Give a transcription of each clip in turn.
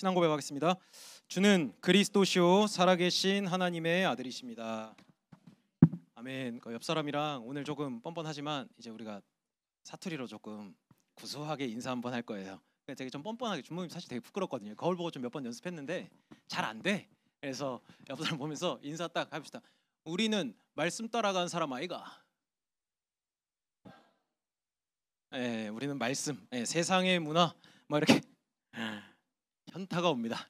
신앙 고백하겠습니다. 주는 그리스도시요 살아계신 하나님의 아들이십니다. 아멘. 옆 사람이랑 오늘 조금 뻔뻔하지만 이제 우리가 사투리로 조금 구수하게 인사 한번 할 거예요. 되게 좀 뻔뻔하게, 주모님 사실 되게 부끄럽거든요. 거울 보고 좀 몇 번 연습했는데 잘 안 돼. 그래서 옆 사람 보면서 인사 딱 합시다. 우리는 말씀 따라가는 사람 아이가. 우리는 말씀, 세상의 문화 뭐 이렇게 현타가 옵니다.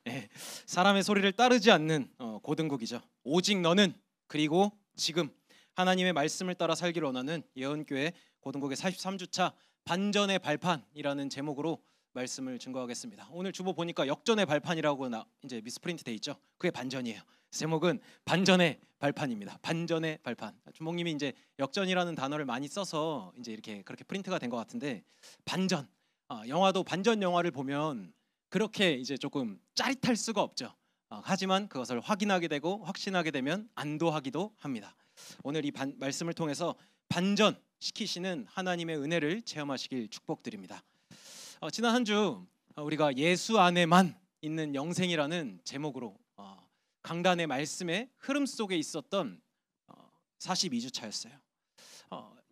사람의 소리를 따르지 않는 고등국이죠. 오직 너는 그리고 지금 하나님의 말씀을 따라 살기를 원하는 예언교회 고등국의 43주차 반전의 발판이라는 제목으로 말씀을 증거하겠습니다. 오늘 주보 보니까 역전의 발판이라고 이제 미스프린트 돼 있죠. 그게 반전이에요. 제목은 반전의 발판입니다. 반전의 발판. 주목님이 이제 역전이라는 단어를 많이 써서 이제 이렇게 그렇게 프린트가 된 것 같은데, 반전. 영화도 반전 영화를 보면 그렇게 이제 조금 짜릿할 수가 없죠. 하지만 그것을 확인하게 되고 확신하게 되면 안도하기도 합니다. 오늘 이 말씀을 통해서 반전 시키시는 하나님의 은혜를 체험하시길 축복드립니다. 지난 한 주 우리가 예수 안에만 있는 영생이라는 제목으로 강단의 말씀의 흐름 속에 있었던 42주 차였어요.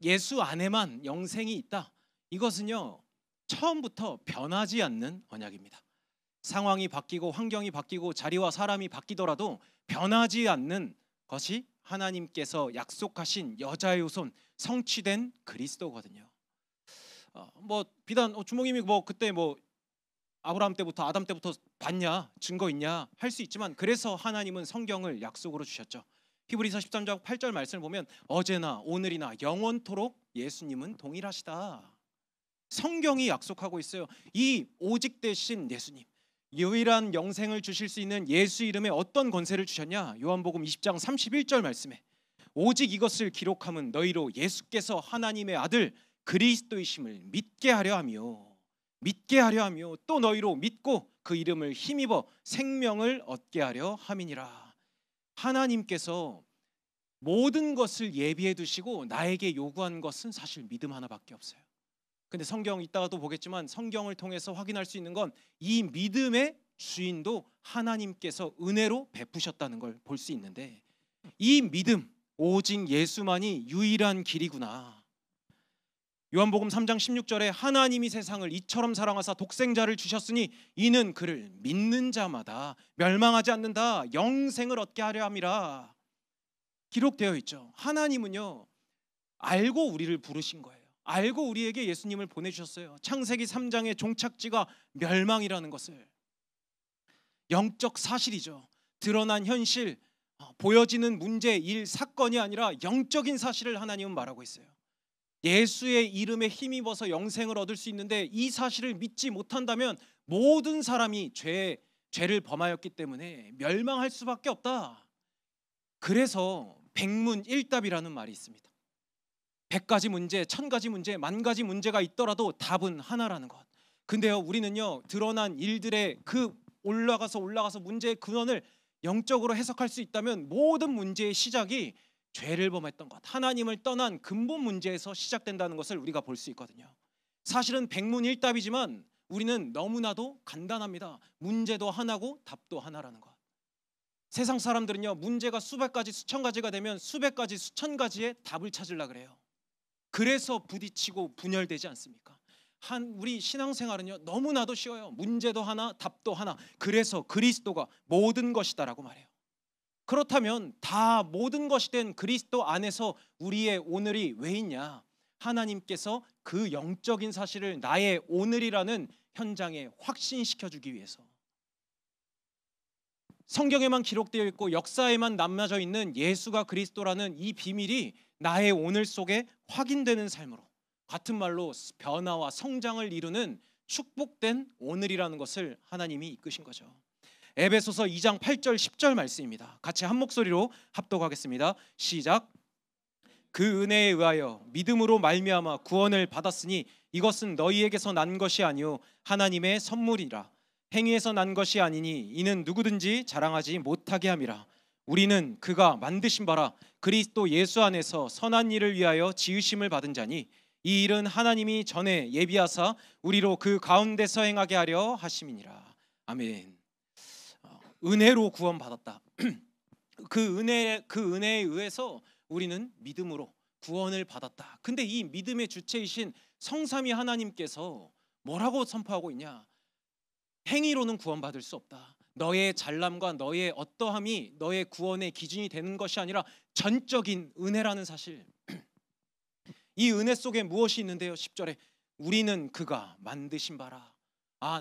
예수 안에만 영생이 있다. 이것은요, 처음부터 변하지 않는 언약입니다. 상황이 바뀌고 환경이 바뀌고 자리와 사람이 바뀌더라도 변하지 않는 것이 하나님께서 약속하신 여자의 후손 성취된 그리스도거든요. 비단 주목님이 그때 아브라함 때부터 아담 때부터 봤냐, 증거 있냐 할 수 있지만, 그래서 하나님은 성경을 약속으로 주셨죠. 히브리서 13장 8절 말씀을 보면 어제나 오늘이나 영원토록 예수님은 동일하시다. 성경이 약속하고 있어요. 이 오직 되신 예수님, 유일한 영생을 주실 수 있는 예수 이름에 어떤 권세를 주셨냐? 요한복음 20장 31절 말씀에 오직 이것을 기록함은 너희로 예수께서 하나님의 아들 그리스도이심을 믿게 하려 하며 또 너희로 믿고 그 이름을 힘입어 생명을 얻게 하려 함이니라. 하나님께서 모든 것을 예비해 두시고 나에게 요구한 것은 사실 믿음 하나밖에 없어요. 근데 성경 이따가 또 보겠지만 성경을 통해서 확인할 수 있는 건 이 믿음의 주인도 하나님께서 은혜로 베푸셨다는 걸 볼 수 있는데, 이 믿음, 오직 예수만이 유일한 길이구나. 요한복음 3장 16절에 하나님이 세상을 이처럼 사랑하사 독생자를 주셨으니 이는 그를 믿는 자마다 멸망하지 않는다, 영생을 얻게 하려 함이라 기록되어 있죠. 하나님은요, 알고 우리를 부르신 거예요. 알고 우리에게 예수님을 보내주셨어요. 창세기 3장의 종착지가 멸망이라는 것을, 영적 사실이죠. 드러난 현실, 보여지는 문제, 일, 사건이 아니라 영적인 사실을 하나님은 말하고 있어요. 예수의 이름에 힘입어서 영생을 얻을 수 있는데 이 사실을 믿지 못한다면 모든 사람이 죄를 범하였기 때문에 멸망할 수밖에 없다. 그래서 백문일답이라는 말이 있습니다. 100가지 문제, 1000가지 문제, 10,000가지 문제가 있더라도 답은 하나라는 것. 근데요, 우리는요, 드러난 일들의 그 올라가서 문제의 근원을 영적으로 해석할 수 있다면 모든 문제의 시작이 죄를 범했던 것, 하나님을 떠난 근본 문제에서 시작된다는 것을 우리가 볼 수 있거든요. 사실은 백문일답이지만 우리는 너무나도 간단합니다. 문제도 하나고 답도 하나라는 것. 세상 사람들은요, 문제가 수백 가지, 수천 가지가 되면 수백 가지, 수천 가지의 답을 찾으려고 그래요. 그래서 부딪히고 분열되지 않습니까? 우리 신앙생활은요, 너무나도 쉬워요. 문제도 하나, 답도 하나. 그래서 그리스도가 모든 것이다라고 말해요. 그렇다면 다 모든 것이 된 그리스도 안에서 우리의 오늘이 왜 있냐? 하나님께서 그 영적인 사실을 나의 오늘이라는 현장에 확신시켜주기 위해서. 성경에만 기록되어 있고 역사에만 남겨져 있는 예수가 그리스도라는 이 비밀이 나의 오늘 속에 확인되는 삶으로, 같은 말로 변화와 성장을 이루는 축복된 오늘이라는 것을 하나님이 이끄신 거죠. 에베소서 2장 8절 10절 말씀입니다. 같이 한 목소리로 합독하겠습니다. 시작. 그 은혜에 의하여 믿음으로 말미암아 구원을 받았으니 이것은 너희에게서 난 것이 아니요 하나님의 선물이라. 행위에서 난 것이 아니니 이는 누구든지 자랑하지 못하게 함이라. 우리는 그가 만드신 바라 그리스도 예수 안에서 선한 일을 위하여 지으심을 받은 자니 이 일은 하나님이 전에 예비하사 우리로 그 가운데서 행하게 하려 하심이니라. 아멘. 은혜로 구원받았다. 그 은혜에 의해서 우리는 믿음으로 구원을 받았다. 근데 이 믿음의 주체이신 성삼위 하나님께서 뭐라고 선포하고 있냐? 행위로는 구원받을 수 없다. 너의 잘남과 너의 어떠함이 너의 구원의 기준이 되는 것이 아니라 전적인 은혜라는 사실. 이 은혜 속에 무엇이 있는데요? 10절에 우리는 그가 만드신 바라.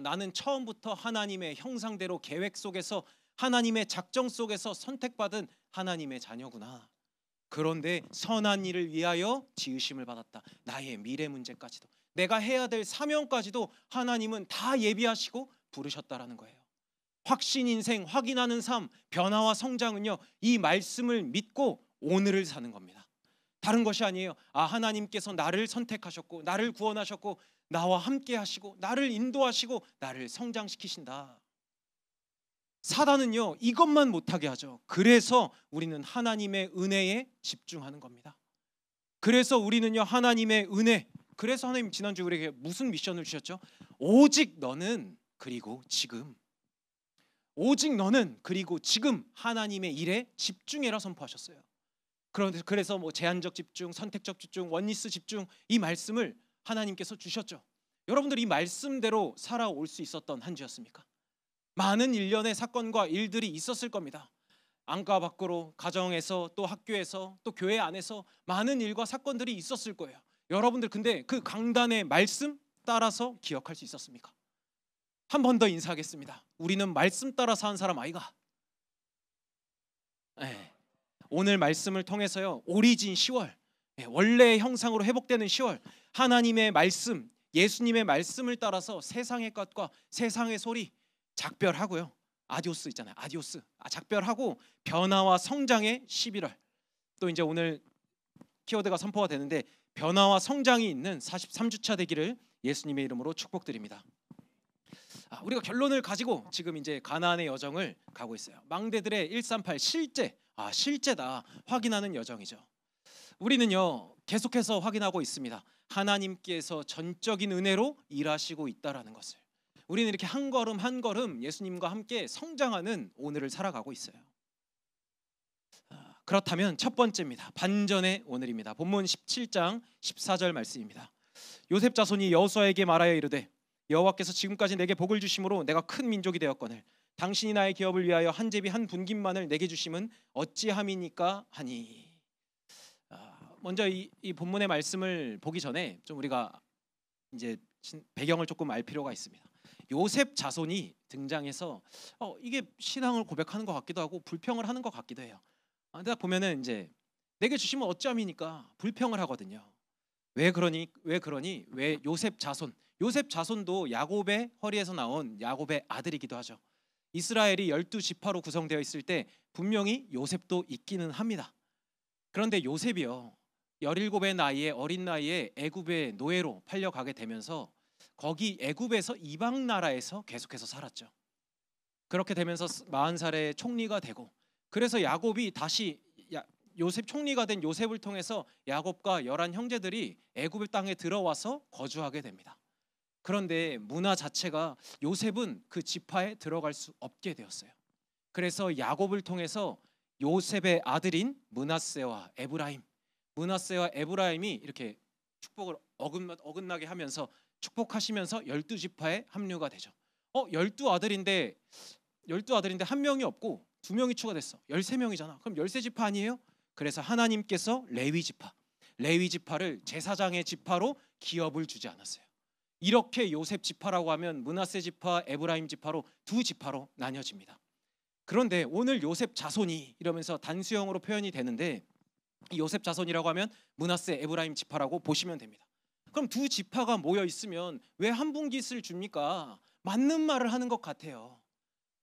나는 처음부터 하나님의 형상대로 계획 속에서 하나님의 작정 속에서 선택받은 하나님의 자녀구나. 그런데 선한 일을 위하여 지으심을 받았다. 나의 미래 문제까지도, 내가 해야 될 사명까지도 하나님은 다 예비하시고 부르셨다라는 거예요. 확신 인생, 확인하는 삶, 변화와 성장은요, 이 말씀을 믿고 오늘을 사는 겁니다. 다른 것이 아니에요. 하나님께서 나를 선택하셨고 나를 구원하셨고 나와 함께 하시고 나를 인도하시고 나를 성장시키신다. 사단은요, 이것만 못하게 하죠. 그래서 우리는 하나님의 은혜에 집중하는 겁니다. 그래서 우리는요, 하나님의 은혜, 그래서 하나님 지난주 우리에게 무슨 미션을 주셨죠? 오직 너는 그리고 지금, 오직 너는 그리고 지금 하나님의 일에 집중해라 선포하셨어요. 그래서 제한적 집중, 선택적 집중, 원리스 집중, 이 말씀을 하나님께서 주셨죠. 여러분들 이 말씀대로 살아올 수 있었던 한 주였습니까? 많은 일련의 사건과 일들이 있었을 겁니다. 안과 밖으로, 가정에서, 또 학교에서, 또 교회 안에서 많은 일과 사건들이 있었을 거예요. 여러분들 근데 그 강단의 말씀 따라서 기억할 수 있었습니까? 한 번 더 인사하겠습니다. 우리는 말씀 따라 사는 사람 아이가? 네. 오늘 말씀을 통해서요, 오리진 10월, 원래의 형상으로 회복되는 10월, 하나님의 말씀, 예수님의 말씀을 따라서 세상의 것과 세상의 소리 작별하고요, 아디오스 있잖아요, 아디오스, 작별하고 변화와 성장의 11월. 또 이제 오늘 키워드가 선포가 되는데 변화와 성장이 있는 43주차 되기를 예수님의 이름으로 축복드립니다. 우리가 결론을 가지고 지금 이제 가나안의 여정을 가고 있어요. 망대들의 138 실제다 확인하는 여정이죠. 우리는요, 계속해서 확인하고 있습니다. 하나님께서 전적인 은혜로 일하시고 있다라는 것을. 우리는 이렇게 한 걸음 한 걸음 예수님과 함께 성장하는 오늘을 살아가고 있어요. 그렇다면 첫 번째입니다. 반전의 오늘입니다. 본문 17장 14절 말씀입니다. 요셉 자손이 여호수아에게 말하여 이르되 여호와께서 지금까지 내게 복을 주심으로 내가 큰 민족이 되었거늘 당신이 나의 기업을 위하여 한 제비 한 분깃만을 내게 주심은 어찌함이니까 하니. 먼저 이 본문의 말씀을 보기 전에 좀 우리가 이제 배경을 조금 알 필요가 있습니다. 요셉 자손이 등장해서 이게 신앙을 고백하는 것 같기도 하고 불평을 하는 것 같기도 해요. 근데 보면은 이제 내게 주시면 어찌함이니까 불평을 하거든요. 왜 그러니 왜 요셉 자손도 야곱의 허리에서 나온 야곱의 아들이기도 하죠. 이스라엘이 12지파로 구성되어 있을 때 분명히 요셉도 있기는 합니다. 그런데 요셉이요, 17의 나이에, 어린 나이에 애굽의 노예로 팔려가게 되면서 거기 애굽에서 이방 나라에서 계속해서 살았죠. 그렇게 되면서 40살에 총리가 되고, 그래서 야곱이 다시 요셉 총리가 된 요셉을 통해서 야곱과 11 형제들이 애굽 땅에 들어와서 거주하게 됩니다. 그런데 문화 자체가 요셉은 그 지파에 들어갈 수 없게 되었어요. 그래서 야곱을 통해서 요셉의 아들인 므낫세와 에브라임이 이렇게 축복을 어긋나게 하면서 축복하시면서 12지파에 합류가 되죠. 12아들인데 한 명이 없고 2명이 추가됐어. 13명이잖아. 그럼 13지파 아니에요? 그래서 하나님께서 레위 지파를 제사장의 지파로 기업을 주지 않았어요. 이렇게 요셉 지파라고 하면 므낫세 지파, 에브라임 지파로 2지파로 나뉘어집니다. 그런데 오늘 요셉 자손이 이러면서 단수형으로 표현이 되는데, 이 요셉 자손이라고 하면 므낫세, 에브라임 지파라고 보시면 됩니다. 그럼 2지파가 모여 있으면 왜 한 분깃을 줍니까? 맞는 말을 하는 것 같아요.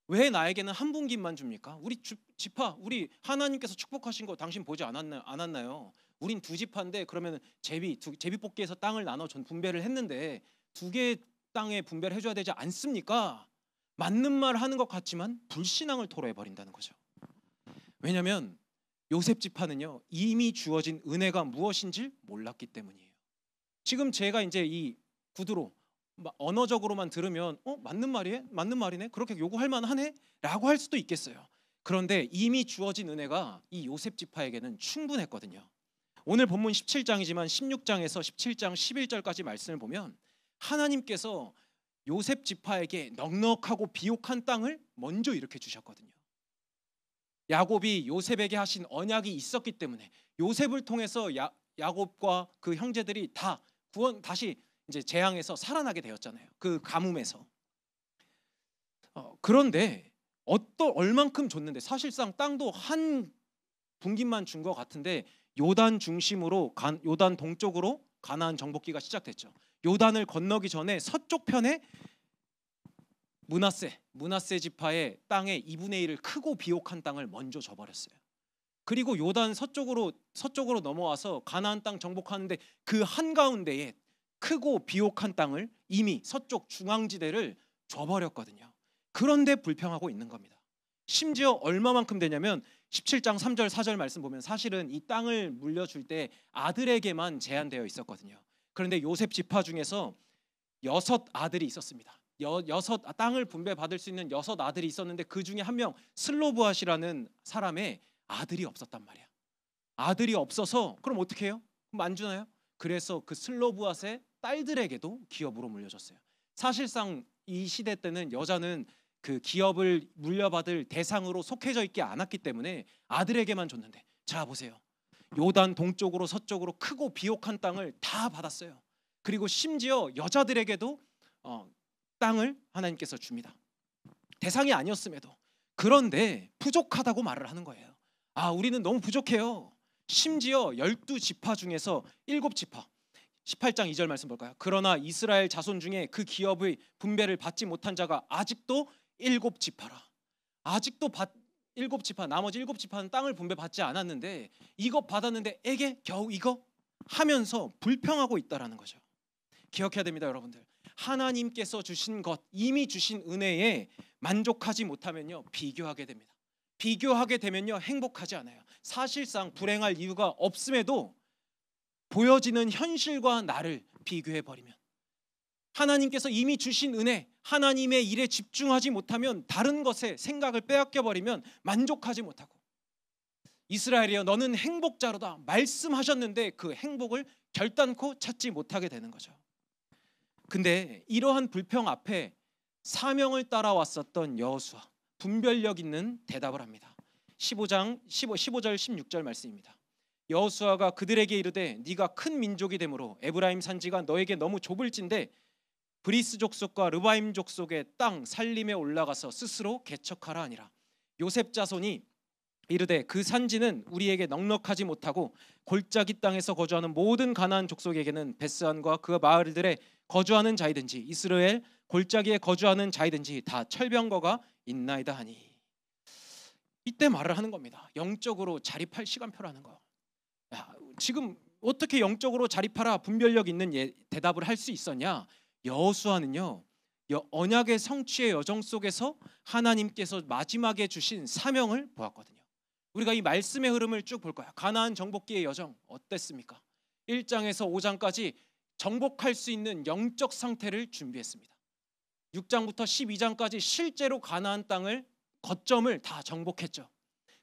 왜 나에게는 한 분깃만 줍니까? 우리 지파, 우리 하나님께서 축복하신 거 당신 보지 않았나요? 우린 2지파인데 그러면 제비뽑기에서 땅을 나눠 분배를 했는데 2개의 땅에 분배를 해줘야 되지 않습니까? 맞는 말 하는 것 같지만 불신앙을 토로해버린다는 거죠. 왜냐하면 요셉 지파는요, 이미 주어진 은혜가 무엇인지 몰랐기 때문이에요. 지금 제가 이제 이 구두로 언어적으로만 들으면 맞는 말이네, 맞는 말이네, 그렇게 요구할 만하네라고 할 수도 있겠어요. 그런데 이미 주어진 은혜가 이 요셉 지파에게는 충분했거든요. 오늘 본문 17장이지만 16장에서 17장 11절까지 말씀을 보면 하나님께서 요셉 지파에게 넉넉하고 비옥한 땅을 먼저 일으켜 주셨거든요. 야곱이 요셉에게 하신 언약이 있었기 때문에 요셉을 통해서 야곱과 그 형제들이 다 다시 이제 재앙에서 살아나게 되었잖아요. 그 가뭄에서. 그런데 얼만큼 줬는데 사실상 땅도 한 분기만 준 것 같은데 요단 중심으로 요단 동쪽으로 가나안 정복기가 시작됐죠. 요단을 건너기 전에 서쪽 편에 므낫세 지파의 땅의 2분의 1을 크고 비옥한 땅을 먼저 줘버렸어요. 그리고 요단 서쪽으로 넘어와서 가나안 땅 정복하는데 그 한가운데에 크고 비옥한 땅을 이미 서쪽 중앙지대를 줘버렸거든요. 그런데 불평하고 있는 겁니다. 심지어 얼마만큼 되냐면 17장 3절 4절 말씀 보면 사실은 이 땅을 물려줄 때 아들에게만 제한되어 있었거든요. 그런데 요셉 지파 중에서 6 아들이 있었습니다. 땅을 분배받을 수 있는 6 아들이 있었는데 그 중에 한 명 슬로브앗이라는 사람의 아들이 없었단 말이야. 아들이 없어서 그럼 어떻게 해요? 그럼 안 주나요? 그래서 그 슬로브앗의 딸들에게도 기업으로 물려줬어요. 사실상 이 시대 때는 여자는 그 기업을 물려받을 대상으로 속해져 있지 않았기 때문에 아들에게만 줬는데, 자 보세요. 요단 동쪽으로 서쪽으로 크고 비옥한 땅을 다 받았어요. 그리고 심지어 여자들에게도 땅을 하나님께서 줍니다. 대상이 아니었음에도. 그런데 부족하다고 말을 하는 거예요. 우리는 너무 부족해요. 심지어 12지파 중에서 7지파 18장 2절 말씀 볼까요? 그러나 이스라엘 자손 중에 그 기업의 분배를 받지 못한 자가 아직도 7지파라. 아직도 7지파, 나머지 7지파는 땅을 분배받지 않았는데 이거 받았는데 에게 겨우 이거 하면서 불평하고 있다라는 거죠. 기억해야 됩니다, 여러분들. 하나님께서 주신 것, 이미 주신 은혜에 만족하지 못하면요 비교하게 됩니다. 비교하게 되면요 행복하지 않아요. 사실상 불행할 이유가 없음에도 보여지는 현실과 나를 비교해 버리면, 하나님께서 이미 주신 은혜, 하나님의 일에 집중하지 못하면, 다른 것에 생각을 빼앗겨 버리면 만족하지 못하고, 이스라엘이여 너는 행복자로다 말씀하셨는데 그 행복을 결단코 찾지 못하게 되는 거죠. 근데 이러한 불평 앞에 사명을 따라왔었던 여호수아, 분별력 있는 대답을 합니다. 15절 16절 말씀입니다. 여호수아가 그들에게 이르되 네가 큰 민족이 되므로 에브라임 산지가 너에게 너무 좁을진데 브리스 족속과 르바임 족속의 땅 살림에 올라가서 스스로 개척하라 하니라. 요셉 자손이 이르되 그 산지는 우리에게 넉넉하지 못하고 골짜기 땅에서 거주하는 모든 가나안 족속에게는 베스안과 그 마을들에 거주하는 자이든지 이스라엘 골짜기에 거주하는 자이든지 다 철병거가 있나이다 하니. 이때 말을 하는 겁니다. 영적으로 자립할 시간표라는 거. 지금 어떻게 영적으로 자립하라 분별력 있는 대답을 할 수 있었냐? 여호수아는요 언약의 성취의 여정 속에서 하나님께서 마지막에 주신 사명을 보았거든요. 우리가 이 말씀의 흐름을 쭉 볼 거야. 가나안 정복기의 여정 어땠습니까? 1장에서 5장까지 정복할 수 있는 영적 상태를 준비했습니다. 6장부터 12장까지 실제로 가나안 땅을 거점을 다 정복했죠.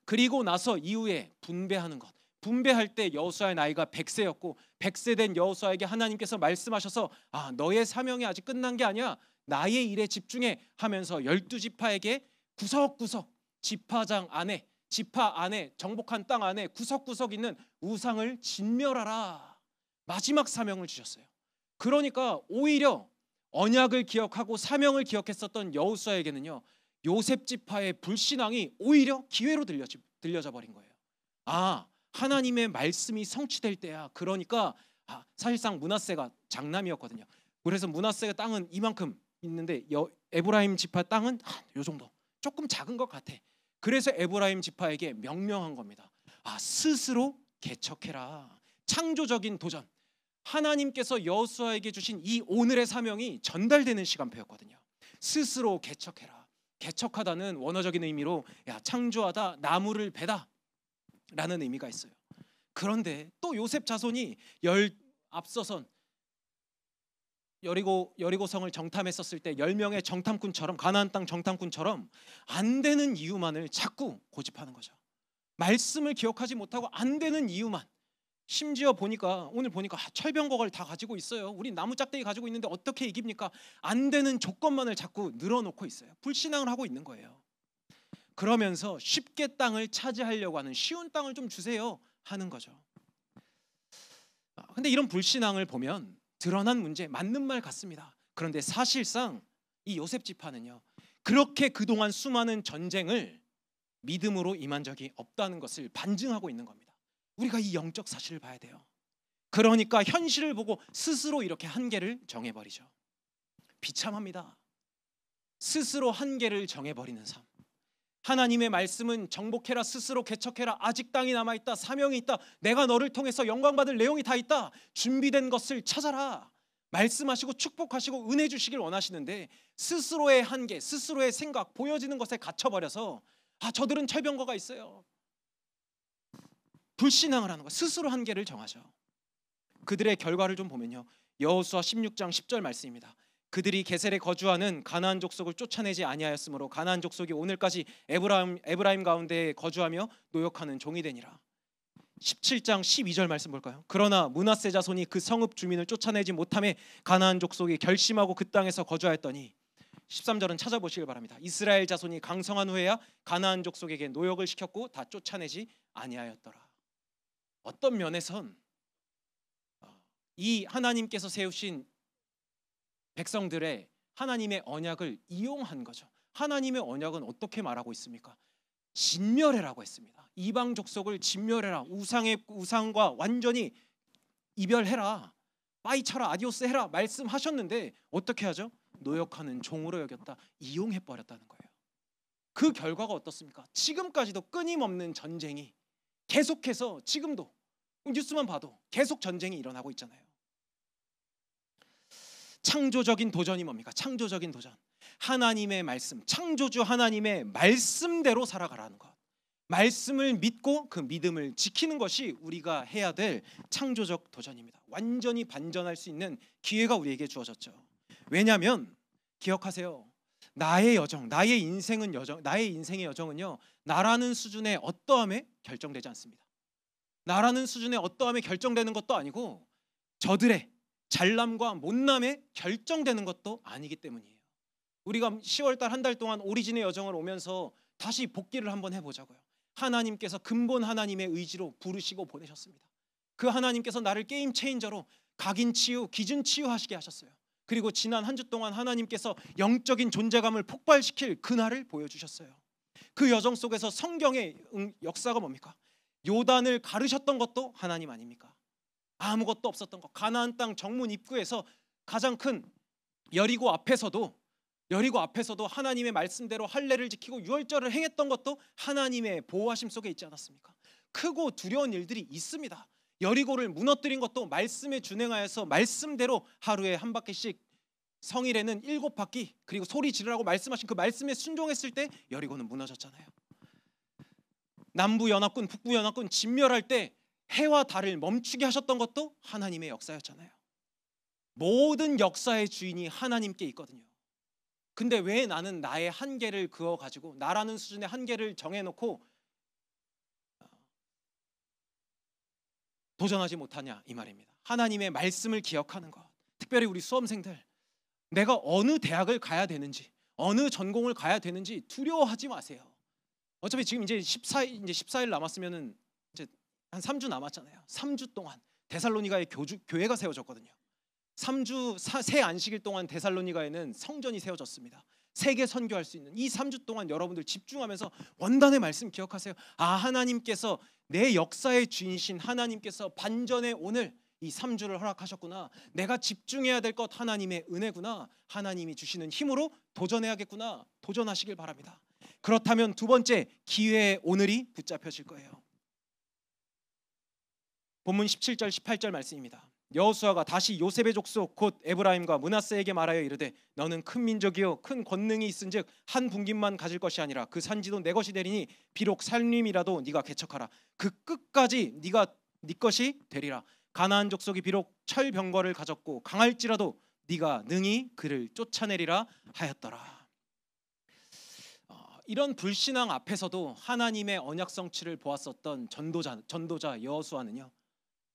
그리고 나서 이후에 분배하는 것. 분배할 때 여호수아의 나이가 100세였고 100세 된 여호수아에게 하나님께서 말씀하셔서 너의 사명이 아직 끝난 게 아니야. 나의 일에 집중해 하면서 12지파에게 구석구석 지파 안에 정복한 땅 안에 구석구석 있는 우상을 진멸하라. 마지막 사명을 주셨어요. 그러니까 오히려 언약을 기억하고 사명을 기억했었던 여호수아에게는요 요셉 지파의 불신앙이 오히려 기회로 들려져 버린 거예요. 하나님의 말씀이 성취될 때야. 그러니까 사실상 므낫세가 장남이었거든요. 그래서 므낫세의 땅은 이만큼 있는데 에브라임 지파 땅은 요 정도, 조금 작은 것 같아. 그래서 에브라임 지파에게 명령한 겁니다. 스스로 개척해라. 창조적인 도전. 하나님께서 여호수아에게 주신 이 오늘의 사명이 전달되는 시간표였거든요. 스스로 개척해라. 개척하다는 원어적인 의미로 창조하다, 나무를 베다 라는 의미가 있어요. 그런데 또 요셉 자손이 앞서선 여리고성을 정탐했었을 때 10명의 정탐꾼처럼, 가나안 땅 정탐꾼처럼 안 되는 이유만을 자꾸 고집하는 거죠. 말씀을 기억하지 못하고 안 되는 이유만. 심지어 오늘 보니까 철병거를 다 가지고 있어요. 우리 나무 짝대기 가지고 있는데 어떻게 이깁니까? 안 되는 조건만을 자꾸 늘어놓고 있어요. 불신앙을 하고 있는 거예요. 그러면서 쉽게 땅을 차지하려고 하는, 쉬운 땅을 좀 주세요 하는 거죠. 근데 이런 불신앙을 보면 드러난 문제, 맞는 말 같습니다. 그런데 사실상 이 요셉 지파는요, 그렇게 그동안 수많은 전쟁을 믿음으로 임한 적이 없다는 것을 반증하고 있는 겁니다. 우리가 이 영적 사실을 봐야 돼요. 그러니까 현실을 보고 스스로 이렇게 한계를 정해버리죠. 비참합니다. 스스로 한계를 정해버리는 삶. 하나님의 말씀은 정복해라, 스스로 개척해라, 아직 땅이 남아있다, 사명이 있다, 내가 너를 통해서 영광받을 내용이 다 있다, 준비된 것을 찾아라, 말씀하시고 축복하시고 은혜 주시길 원하시는데 스스로의 한계, 스스로의 생각, 보여지는 것에 갇혀버려서 저들은 철병거가 있어요, 불신앙을 하는 거예요. 스스로 한계를 정하죠. 그들의 결과를 좀 보면요, 여호수아 16장 10절 말씀입니다. 그들이 게셀에 거주하는 가나안 족속을 쫓아내지 아니하였으므로 가나안 족속이 오늘까지 에브라임 가운데 거주하며 노역하는 종이 되니라. 17장 12절 말씀 볼까요? 그러나 므낫세 자손이 그 성읍 주민을 쫓아내지 못함에 가나안 족속이 결심하고 그 땅에서 거주하였더니, 13절은 찾아보시길 바랍니다. 이스라엘 자손이 강성한 후에야 가나안 족속에게 노역을 시켰고 다 쫓아내지 아니하였더라. 어떤 면에선 이 하나님께서 세우신 백성들의 하나님의 언약을 이용한 거죠. 하나님의 언약은 어떻게 말하고 있습니까? 진멸해라고 했습니다. 이방 족속을 진멸해라, 우상과 완전히 이별해라, 빠이쳐라, 아디오스 해라 말씀하셨는데 어떻게 하죠? 노역하는 종으로 여겼다, 이용해버렸다는 거예요. 그 결과가 어떻습니까? 지금까지도 끊임없는 전쟁이 계속해서, 지금도 뉴스만 봐도 계속 전쟁이 일어나고 있잖아요. 창조적인 도전이 뭡니까? 창조적인 도전, 하나님의 말씀, 창조주 하나님의 말씀대로 살아가라는 것, 말씀을 믿고 그 믿음을 지키는 것이 우리가 해야 될 창조적 도전입니다. 완전히 반전할 수 있는 기회가 우리에게 주어졌죠. 왜냐하면 기억하세요, 나의 인생의 여정은요, 나라는 수준의 어떠함에 결정되지 않습니다. 나라는 수준의 어떠함에 결정되는 것도 아니고 저들의 잘남과 못남에 결정되는 것도 아니기 때문이에요. 우리가 10월달 한 달 동안 오리진의 여정을 오면서 다시 복기를 한번 해보자고요. 하나님께서 근본 하나님의 의지로 부르시고 보내셨습니다. 그 하나님께서 나를 게임 체인저로 각인 치유, 기준 치유하시게 하셨어요. 그리고 지난 한 주 동안 하나님께서 영적인 존재감을 폭발시킬 그날을 보여주셨어요. 그 여정 속에서 성경의 역사가 뭡니까? 요단을 가르셨던 것도 하나님 아닙니까? 아무것도 없었던 것, 가나안 땅 정문 입구에서 가장 큰 여리고 앞에서도 하나님의 말씀대로 할례를 지키고 유월절을 행했던 것도 하나님의 보호하심 속에 있지 않았습니까? 크고 두려운 일들이 있습니다. 여리고를 무너뜨린 것도 말씀에 준행하여서 말씀대로 하루에 한 바퀴씩, 성일에는 7바퀴, 그리고 소리 지르라고 말씀하신 그 말씀에 순종했을 때 여리고는 무너졌잖아요. 남부연합군, 북부연합군 진멸할 때 해와 달을 멈추게 하셨던 것도 하나님의 역사였잖아요. 모든 역사의 주인이 하나님께 있거든요. 근데 왜 나는 나의 한계를 그어가지고, 나라는 수준의 한계를 정해놓고 도전하지 못하냐, 이 말입니다. 하나님의 말씀을 기억하는 것, 특별히 우리 수험생들, 내가 어느 대학을 가야 되는지, 어느 전공을 가야 되는지 두려워하지 마세요. 어차피 지금 이제 14일 남았으면은 이제 한 3주 남았잖아요. 3주 동안 데살로니가에 교회가 세워졌거든요. 3주 새 안식일 동안 데살로니가에는 성전이 세워졌습니다. 세계 선교할 수 있는 이 3주 동안 여러분들 집중하면서 원단의 말씀 기억하세요. 하나님께서, 내 역사의 주인이신 하나님께서 반전의 오늘 이 3주를 허락하셨구나. 내가 집중해야 될 것 하나님의 은혜구나. 하나님이 주시는 힘으로 도전해야겠구나. 도전하시길 바랍니다. 그렇다면 두 번째, 기회의 오늘이 붙잡혀질 거예요. 본문 17절 18절 말씀입니다. 여호수아가 다시 요셉의 족속 곧 에브라임과 므낫세에게 말하여 이르되, 너는 큰 민족이요 큰 권능이 있은즉 한 분깃만 가질 것이 아니라 그 산지도 내 것이 되리니 비록 살림이라도 네가 개척하라. 그 끝까지 네 것이 되리라. 가나안 족속이 비록 철병거를 가졌고 강할지라도 네가 능히 그를 쫓아내리라 하였더라. 이런 불신앙 앞에서도 하나님의 언약 성취를 보았었던 전도자 여호수아는요,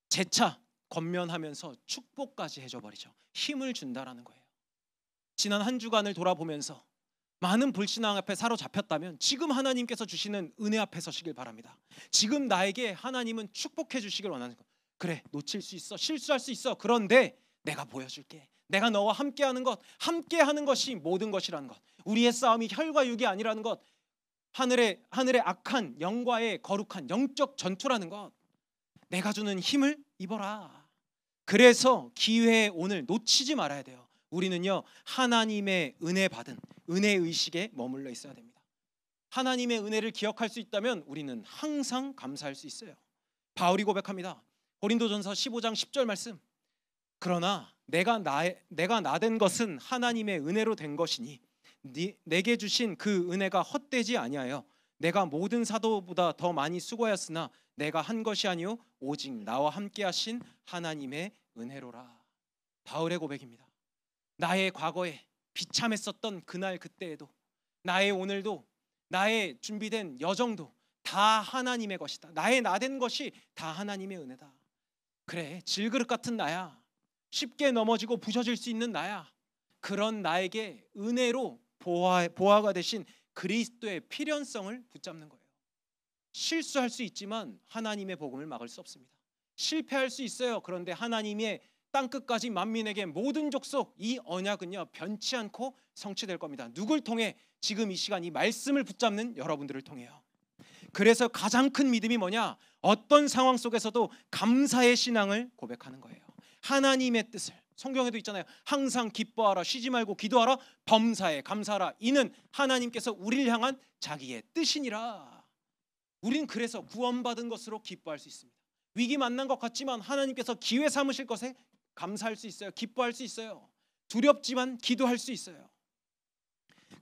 재차 권면하면서 축복까지 해줘 버리죠. 힘을 준다라는 거예요. 지난 한 주간을 돌아보면서 많은 불신앙 앞에 사로잡혔다면 지금 하나님께서 주시는 은혜 앞에 서시길 바랍니다. 지금 나에게 하나님은 축복해 주시길 원하는 것. 그래, 놓칠 수 있어, 실수할 수 있어. 그런데 내가 보여줄게. 내가 너와 함께하는 것, 함께하는 것이 모든 것이라는 것. 우리의 싸움이 혈과 육이 아니라는 것. 하늘의 악한 영과의 거룩한 영적 전투라는 것. 내가 주는 힘을 입어라. 그래서 기회에 오늘 놓치지 말아야 돼요. 우리는요, 하나님의 은혜 받은 은혜 의식에 머물러 있어야 됩니다. 하나님의 은혜를 기억할 수 있다면 우리는 항상 감사할 수 있어요. 바울이 고백합니다. 고린도전서 15장 10절 말씀. 그러나 내가 나된 것은 하나님의 은혜로 된 것이니 내게 주신 그 은혜가 헛되지 아니하여 내가 모든 사도보다 더 많이 수고하였으나 내가 한 것이 아니요 오직 나와 함께 하신 하나님의 은혜로라. 바울의 고백입니다. 나의 과거에 비참했었던 그날 그때에도, 나의 오늘도, 나의 준비된 여정도 다 하나님의 것이다. 나의 나된 것이 다 하나님의 은혜다. 그래, 질그릇 같은 나야. 쉽게 넘어지고 부서질 수 있는 나야. 그런 나에게 은혜로 보화가 되신 그리스도의 필연성을 붙잡는 거예요. 실수할 수 있지만 하나님의 복음을 막을 수 없습니다. 실패할 수 있어요. 그런데 하나님의 땅끝까지 만민에게 모든 족속, 이 언약은요 변치 않고 성취될 겁니다. 누굴 통해? 지금 이 시간 이 말씀을 붙잡는 여러분들을 통해요. 그래서 가장 큰 믿음이 뭐냐? 어떤 상황 속에서도 감사의 신앙을 고백하는 거예요. 하나님의 뜻을, 성경에도 있잖아요. 항상 기뻐하라, 쉬지 말고 기도하라, 범사에 감사하라. 이는 하나님께서 우리를 향한 자기의 뜻이니라. 우린 그래서 구원받은 것으로 기뻐할 수 있습니다. 위기 만난 것 같지만 하나님께서 기회 삼으실 것에 감사할 수 있어요. 기뻐할 수 있어요. 두렵지만 기도할 수 있어요.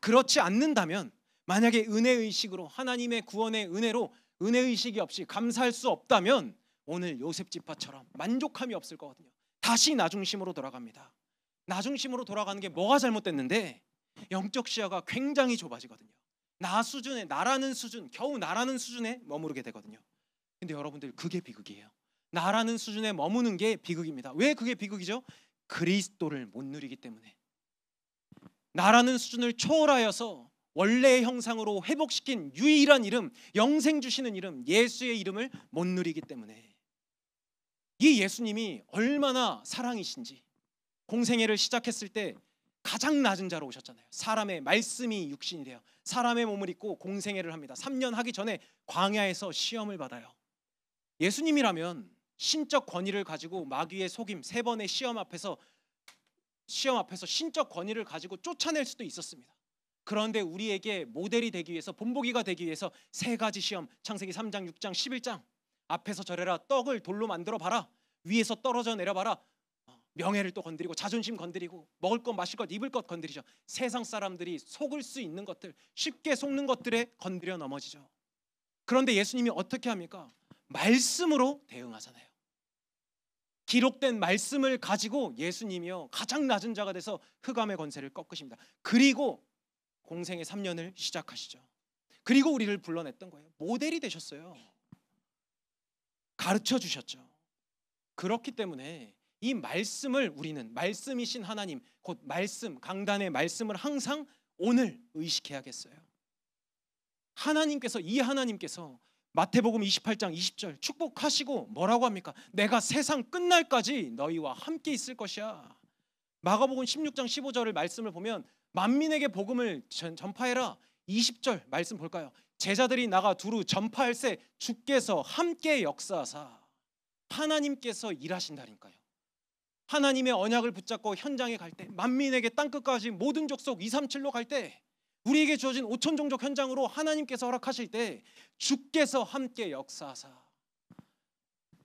그렇지 않는다면, 만약에 은혜의식으로, 하나님의 구원의 은혜로 은혜의식이 없이 감사할 수 없다면 오늘 요셉 지파처럼 만족함이 없을 거거든요. 다시 나 중심으로 돌아갑니다. 나 중심으로 돌아가는 게 뭐가 잘못됐는데, 영적 시야가 굉장히 좁아지거든요. 나 수준에, 나라는 수준, 겨우 나라는 수준에 머무르게 되거든요. 근데 여러분들, 그게 비극이에요. 나라는 수준에 머무는 게 비극입니다. 왜 그게 비극이죠? 그리스도를 못 누리기 때문에. 나라는 수준을 초월하여서 원래의 형상으로 회복시킨 유일한 이름, 영생 주시는 이름, 예수의 이름을 못 누리기 때문에. 이 예수님이 얼마나 사랑이신지, 공생애를 시작했을 때 가장 낮은 자로 오셨잖아요. 사람의 말씀이 육신이 되어 사람의 몸을 입고 공생애를 합니다. 3년 하기 전에 광야에서 시험을 받아요. 예수님이라면 신적 권위를 가지고 마귀의 속임 3번의 시험 앞에서 신적 권위를 가지고 쫓아낼 수도 있었습니다. 그런데 우리에게 모델이 되기 위해서, 본보기가 되기 위해서 3가지 시험, 창세기 3장, 6장, 11장, 앞에서 절해라, 떡을 돌로 만들어 봐라, 위에서 떨어져 내려봐라, 명예를 또 건드리고 자존심 건드리고 먹을 것, 마실 것, 입을 것 건드리죠. 세상 사람들이 속을 수 있는 것들, 쉽게 속는 것들에 건드려 넘어지죠. 그런데 예수님이 어떻게 합니까? 말씀으로 대응하잖아요. 기록된 말씀을 가지고 예수님이요 가장 낮은 자가 돼서 흑암의 권세를 꺾으십니다. 그리고 공생의 3년을 시작하시죠. 그리고 우리를 불러냈던 거예요. 모델이 되셨어요. 가르쳐 주셨죠. 그렇기 때문에 이 말씀을 우리는, 말씀이신 하나님, 곧 말씀, 강단의 말씀을 항상 오늘 의식해야겠어요. 이 하나님께서 마태복음 28장 20절 축복하시고 뭐라고 합니까? 내가 세상 끝날까지 너희와 함께 있을 것이야. 마가복음 16장 15절을 말씀을 보면 만민에게 복음을 전파해라. 20절 말씀 볼까요? 제자들이 나가 두루 전파할새 주께서 함께 역사하사. 하나님께서 일하신다니까요. 하나님의 언약을 붙잡고 현장에 갈 때, 만민에게 땅끝까지 모든 족속 237로 갈 때, 우리에게 주어진 5천 종족 현장으로 하나님께서 허락하실 때 주께서 함께 역사하사.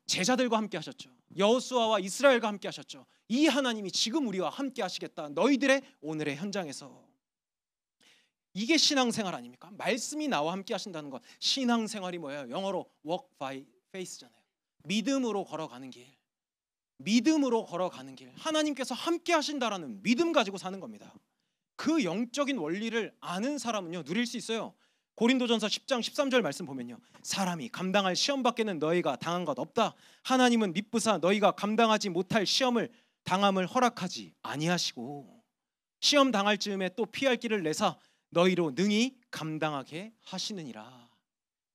제자들과 함께 하셨죠. 여호수아와 이스라엘과 함께 하셨죠. 이 하나님이 지금 우리와 함께 하시겠다. 너희들의 오늘의 현장에서. 이게 신앙생활 아닙니까? 말씀이 나와 함께 하신다는 것. 신앙생활이 뭐예요? 영어로 walk by faith잖아요. 믿음으로 걸어가는 길. 믿음으로 걸어가는 길, 하나님께서 함께 하신다라는 믿음 가지고 사는 겁니다. 그 영적인 원리를 아는 사람은요 누릴 수 있어요. 고린도전서 10장 13절 말씀 보면요, 사람이 감당할 시험 밖에는 너희가 당한 것 없다. 하나님은 미쁘사 너희가 감당하지 못할 시험을 당함을 허락하지 아니하시고 시험 당할 즈음에 또 피할 길을 내사 너희로 능히 감당하게 하시느니라.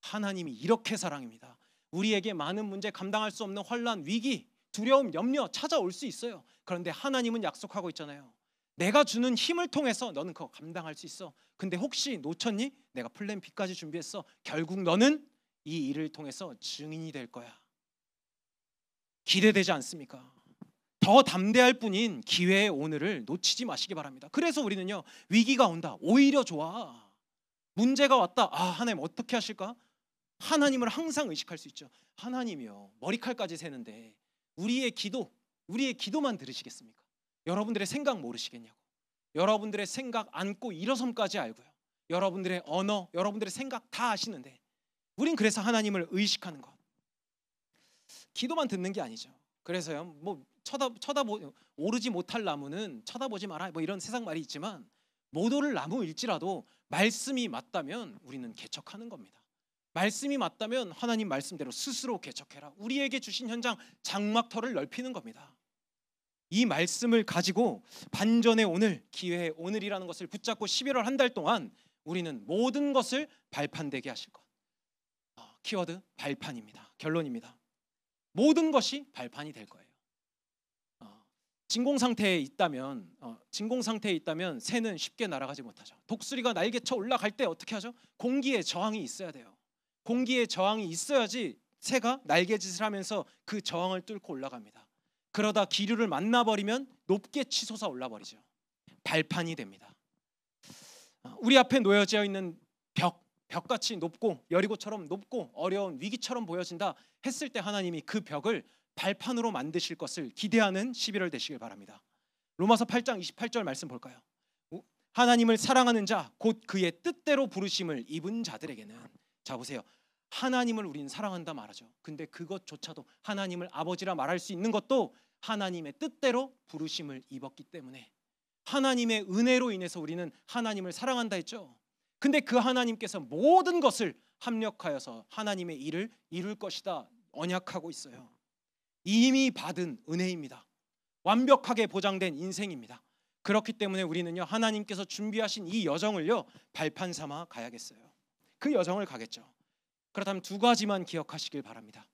하나님이 이렇게 사랑입니다. 우리에게 많은 문제, 감당할 수 없는 환난, 위기, 두려움, 염려 찾아올 수 있어요. 그런데 하나님은 약속하고 있잖아요. 내가 주는 힘을 통해서 너는 그거 감당할 수 있어. 근데 혹시 놓쳤니? 내가 플랜 B까지 준비했어. 결국 너는 이 일을 통해서 증인이 될 거야. 기대되지 않습니까? 더 담대할 뿐인 기회의 오늘을 놓치지 마시기 바랍니다. 그래서 우리는요, 위기가 온다, 오히려 좋아. 문제가 왔다, 하나님 어떻게 하실까? 하나님을 항상 의식할 수 있죠. 하나님이요, 머리칼까지 세는데 우리의 기도만 들으시겠습니까? 여러분들의 생각 모르시겠냐고. 여러분들의 생각 안고 일어섬까지 알고요. 여러분들의 언어, 여러분들의 생각 다 아시는데 우린 그래서 하나님을 의식하는 것. 기도만 듣는 게 아니죠. 그래서요, 뭐 오르지 못할 나무는 쳐다보지 마라, 뭐 이런 세상 말이 있지만 못 오를 나무일지라도 말씀이 맞다면 우리는 개척하는 겁니다. 말씀이 맞다면 하나님 말씀대로 스스로 개척해라. 우리에게 주신 현장 장막터를 넓히는 겁니다. 이 말씀을 가지고 반전의 오늘, 기회의 오늘이라는 것을 붙잡고 11월 한 달 동안 우리는 모든 것을 발판되게 하실 것. 키워드 발판입니다. 결론입니다. 모든 것이 발판이 될 거예요. 진공 상태에 있다면 새는 쉽게 날아가지 못하죠. 독수리가 날개쳐 올라갈 때 어떻게 하죠? 공기에 저항이 있어야 돼요. 공기에 저항이 있어야지 새가 날개짓을 하면서 그 저항을 뚫고 올라갑니다. 그러다 기류를 만나버리면 높게 치솟아 올라버리죠. 발판이 됩니다. 우리 앞에 놓여져 있는 벽같이 높고 여리고처럼 높고 어려운 위기처럼 보여진다 했을 때 하나님이 그 벽을 발판으로 만드실 것을 기대하는 11월 되시길 바랍니다. 로마서 8장 28절 말씀 볼까요? 하나님을 사랑하는 자 곧 그의 뜻대로 부르심을 입은 자들에게는, 자 보세요, 하나님을 우리는 사랑한다 말하죠. 근데 그것조차도 하나님을 아버지라 말할 수 있는 것도 하나님의 뜻대로 부르심을 입었기 때문에 하나님의 은혜로 인해서 우리는 하나님을 사랑한다 했죠. 근데 그 하나님께서 모든 것을 합력하여서 하나님의 일을 이룰 것이다 언약하고 있어요. 이미 받은 은혜입니다. 완벽하게 보장된 인생입니다. 그렇기 때문에 우리는요, 하나님께서 준비하신 이 여정을요 발판 삼아 가야겠어요. 그 여정을 가겠죠. 그렇다면 두 가지만 기억하시길 바랍니다.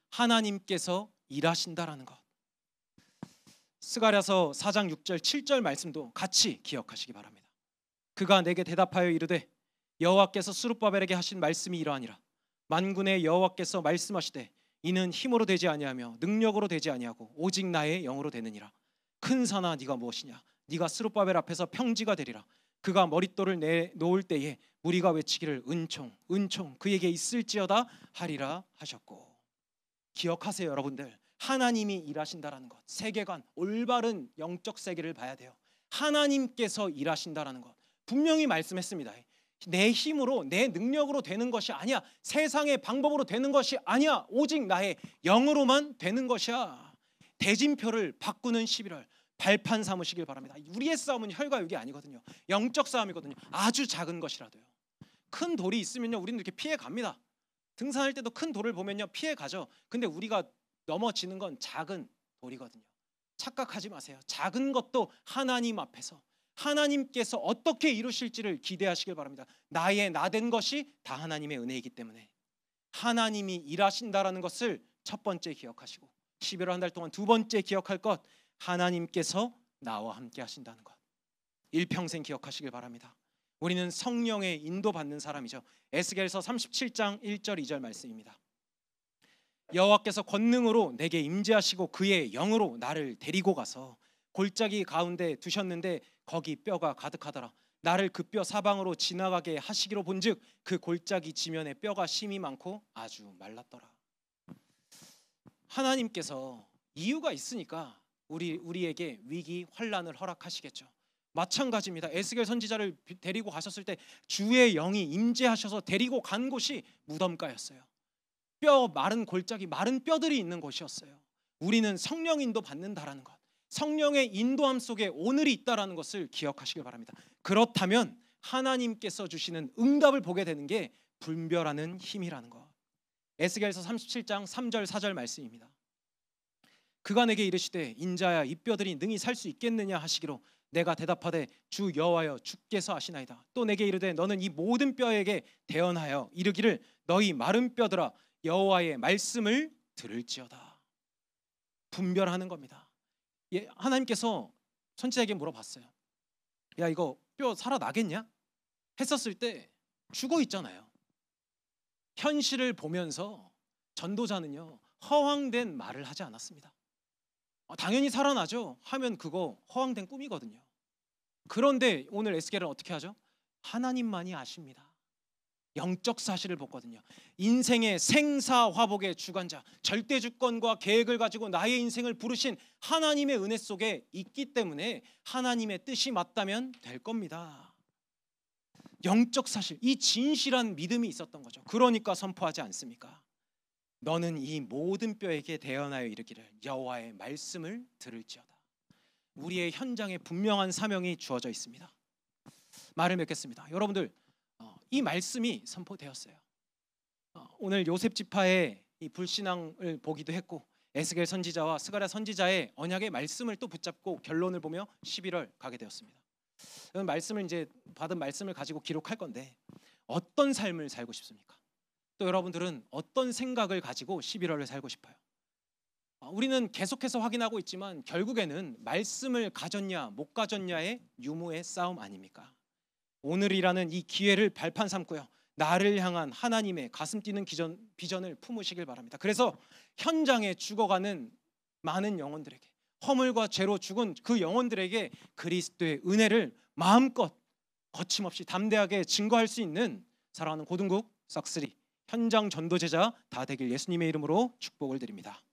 하나님께서 일하신다라는 것. 스가랴서 4장 6절 7절 말씀도 같이 기억하시기 바랍니다. 그가 내게 대답하여 이르되 여호와께서 스룹바벨에게 하신 말씀이 이러하니라. 만군의 여호와께서 말씀하시되 이는 힘으로 되지 아니하며 능력으로 되지 아니하고 오직 나의 영으로 되느니라. 큰 산아 네가 무엇이냐? 네가 스룹바벨 앞에서 평지가 되리라. 그가 머릿돌을 내놓을 때에 무리가 외치기를 은총 은총 그에게 있을지어다 하리라 하셨고. 기억하세요 여러분들, 하나님이 일하신다라는 것, 세계관, 올바른 영적 세계를 봐야 돼요. 하나님께서 일하신다라는 것 분명히 말씀했습니다. 내 힘으로 내 능력으로 되는 것이 아니야. 세상의 방법으로 되는 것이 아니야. 오직 나의 영으로만 되는 것이야. 대진표를 바꾸는 11월 발판 삼으시길 바랍니다. 우리의 싸움은 혈과 육이 아니거든요. 영적 싸움이거든요. 아주 작은 것이라도요. 큰 돌이 있으면요 우리는 이렇게 피해 갑니다. 등산할 때도 큰 돌을 보면요 피해 가죠. 근데 우리가 넘어지는 건 작은 돌이거든요. 착각하지 마세요. 작은 것도 하나님 앞에서 하나님께서 어떻게 이루실지를 기대하시길 바랍니다. 나의 나된 것이 다 하나님의 은혜이기 때문에 하나님이 일하신다라는 것을 첫 번째 기억하시고 11월 한 달 동안 두 번째 기억할 것, 하나님께서 나와 함께 하신다는 것 일평생 기억하시길 바랍니다. 우리는 성령의 인도받는 사람이죠. 에스겔서 37장 1절 2절 말씀입니다. 여호와께서 권능으로 내게 임재하시고 그의 영으로 나를 데리고 가서 골짜기 가운데 두셨는데 거기 뼈가 가득하더라. 나를 그 뼈 사방으로 지나가게 하시기로 본즉 그 골짜기 지면에 뼈가 심이 많고 아주 말랐더라. 하나님께서 이유가 있으니까 우리에게 위기 환난을 허락하시겠죠. 마찬가지입니다. 에스겔 선지자를 데리고 가셨을 때 주의 영이 임재하셔서 데리고 간 곳이 무덤가였어요. 뼈 마른 골짜기, 마른 뼈들이 있는 곳이었어요. 우리는 성령 인도 받는다라는 것, 성령의 인도함 속에 오늘이 있다라는 것을 기억하시길 바랍니다. 그렇다면 하나님께서 주시는 응답을 보게 되는 게 분별하는 힘이라는 것. 에스겔서 37장 3절 4절 말씀입니다. 그가 내게 이르시되 인자야 이 뼈들이 능히 살 수 있겠느냐 하시기로 내가 대답하되 주 여호와여 주께서 아시나이다. 또 내게 이르되 너는 이 모든 뼈에게 대언하여 이르기를 너희 마른 뼈들아 여호와의 말씀을 들을지어다. 분별하는 겁니다. 하나님께서 선지자에게 물어봤어요. 야 이거 뼈 살아나겠냐? 했었을 때 죽어 있잖아요. 현실을 보면서 전도자는요 허황된 말을 하지 않았습니다. 당연히 살아나죠 하면 그거 허황된 꿈이거든요. 그런데 오늘 에스겔은 어떻게 하죠? 하나님만이 아십니다. 영적 사실을 보거든요. 인생의 생사화복의 주관자, 절대 주권과 계획을 가지고 나의 인생을 부르신 하나님의 은혜 속에 있기 때문에 하나님의 뜻이 맞다면 될 겁니다. 영적 사실, 이 진실한 믿음이 있었던 거죠. 그러니까 선포하지 않습니까? 너는 이 모든 뼈에게 대언하여 이르기를 여호와의 말씀을 들을지어다. 우리의 현장에 분명한 사명이 주어져 있습니다. 말을 맺겠습니다. 여러분들 이 말씀이 선포되었어요. 오늘 요셉 지파의 이 불신앙을 보기도 했고 에스겔 선지자와 스가랴 선지자의 언약의 말씀을 또 붙잡고 결론을 보며 11월 가게 되었습니다. 말씀을 이제 받은 말씀을 가지고 기록할 건데 어떤 삶을 살고 싶습니까? 또 여러분들은 어떤 생각을 가지고 11월을 살고 싶어요? 우리는 계속해서 확인하고 있지만 결국에는 말씀을 가졌냐 못 가졌냐의 유무의 싸움 아닙니까? 오늘이라는 이 기회를 발판 삼고요 나를 향한 하나님의 가슴 뛰는 비전을 품으시길 바랍니다. 그래서 현장에 죽어가는 많은 영혼들에게, 허물과 죄로 죽은 그 영혼들에게 그리스도의 은혜를 마음껏 거침없이 담대하게 증거할 수 있는 사랑하는 고등국 싹쓰리 현장 전도제자 다 되길 예수님의 이름으로 축복을 드립니다.